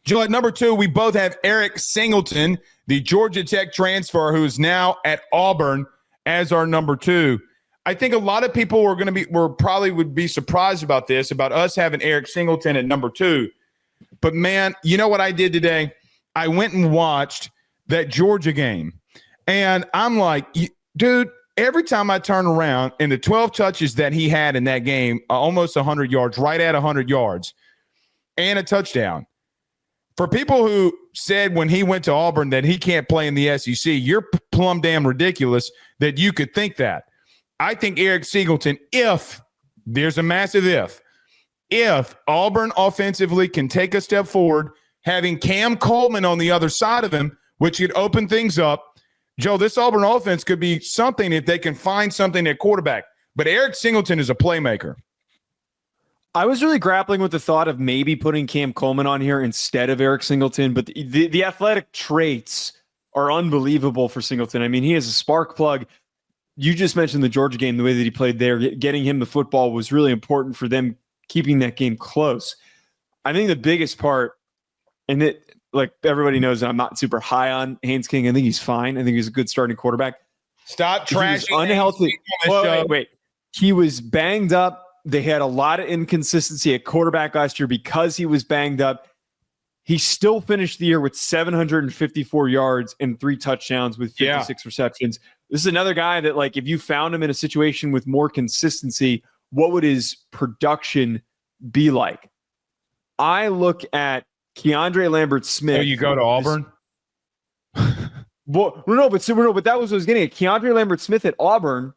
Joe, at number 2, we both have Eric Singleton, the Georgia Tech transfer who's now at Auburn, as our number 2. I think a lot of people probably would be surprised about this, about us having Eric Singleton at number 2. But, man, you know what I did today? I went and watched that Georgia game. And I'm like, dude, every time I turn around and the 12 touches that he had in that game, almost 100 yards, right at 100 yards, and a touchdown. For people who said when he went to Auburn that he can't play in the SEC, you're plumb damn ridiculous that you could think that. I think Eric Singleton, if there's a massive if Auburn offensively can take a step forward, having Cam Coleman on the other side of him, which could open things up, Joe, this Auburn offense could be something if they can find something at quarterback. But Eric Singleton is a playmaker. I was really grappling with the thought of maybe putting Cam Coleman on here instead of Eric Singleton, but the athletic traits are unbelievable for Singleton. I mean, he is a spark plug. You just mentioned the Georgia game, the way that he played there. Getting him the football was really important for them keeping that game close. I think the biggest part, and that, like everybody knows, I'm not super high on Haynes King. I think he's fine. I think he's a good starting quarterback. Stop trashing. He was unhealthy. Wait. He was banged up. They had a lot of inconsistency at quarterback last year because he was banged up. He still finished the year with 754 yards and 3 touchdowns with 56 receptions. This is another guy that, like, if you found him in a situation with more consistency, what would his production be like? I look at Keandre Lambert-Smith. Oh, you go to Auburn? But that was what I was getting at. Keandre Lambert-Smith at Auburn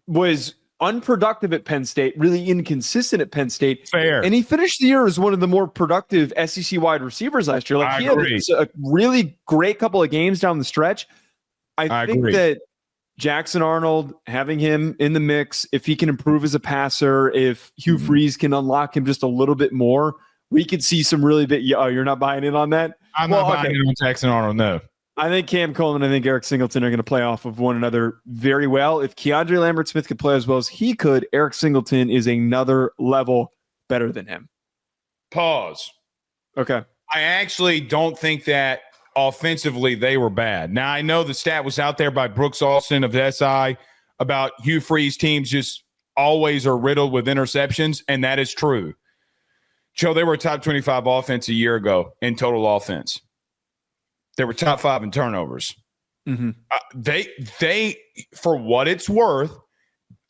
was unproductive at Penn State, really inconsistent at Penn State. Fair. And he finished the year as one of the more productive SEC wide receivers last year. Like, he had a really great couple of games down the stretch. I think that Jackson Arnold, having him in the mix, if he can improve as a passer, if Hugh Freeze can unlock him just a little bit more, we could see some really big. You're not buying in on that? I'm not buying in on Jackson Arnold, no. I think Cam Coleman, I think Eric Singleton are going to play off of one another very well. If Keandre Lambert-Smith could play as well as he could, Eric Singleton is another level better than him. Pause. Okay. I actually don't think that offensively they were bad. Now, I know the stat was out there by Brooks Austin of SI about Hugh Freeze teams just always are riddled with interceptions, and that is true. Joe, they were a top 25 offense a year ago in total offense. They were top 5 in turnovers. Mm-hmm. They, for what it's worth,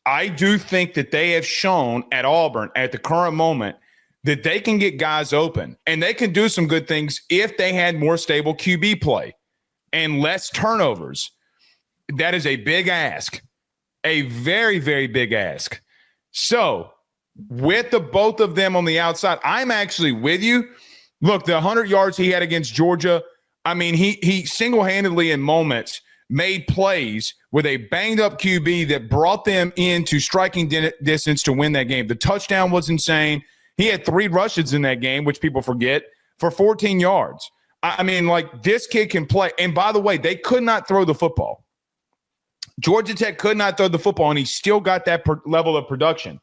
I do think that they have shown at Auburn at the current moment that they can get guys open and they can do some good things if they had more stable QB play and less turnovers. That is a big ask, a very, very big ask. So with the both of them on the outside, I'm actually with you. Look, the 100 yards he had against Georgia, I mean, he single-handedly in moments made plays with a banged-up QB that brought them into striking distance to win that game. The touchdown was insane. He had 3 rushes in that game, which people forget, for 14 yards. I mean, like, this kid can play. And by the way, they could not throw the football. Georgia Tech could not throw the football, and he still got that level of production.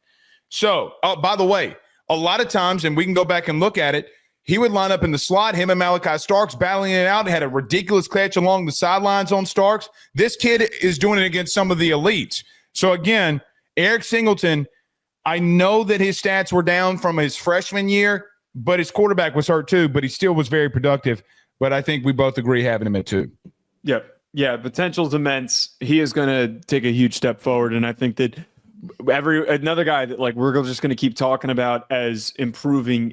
So, by the way, a lot of times, and we can go back and look at it, he would line up in the slot, him and Malachi Starks battling it out, had a ridiculous catch along the sidelines on Starks. This kid is doing it against some of the elites. So, again, Eric Singleton, I know that his stats were down from his freshman year, but his quarterback was hurt too, but he still was very productive. But I think we both agree having him at 2. Yeah, potential's immense. He is going to take a huge step forward, and I think that another guy that, like, we're just going to keep talking about as improving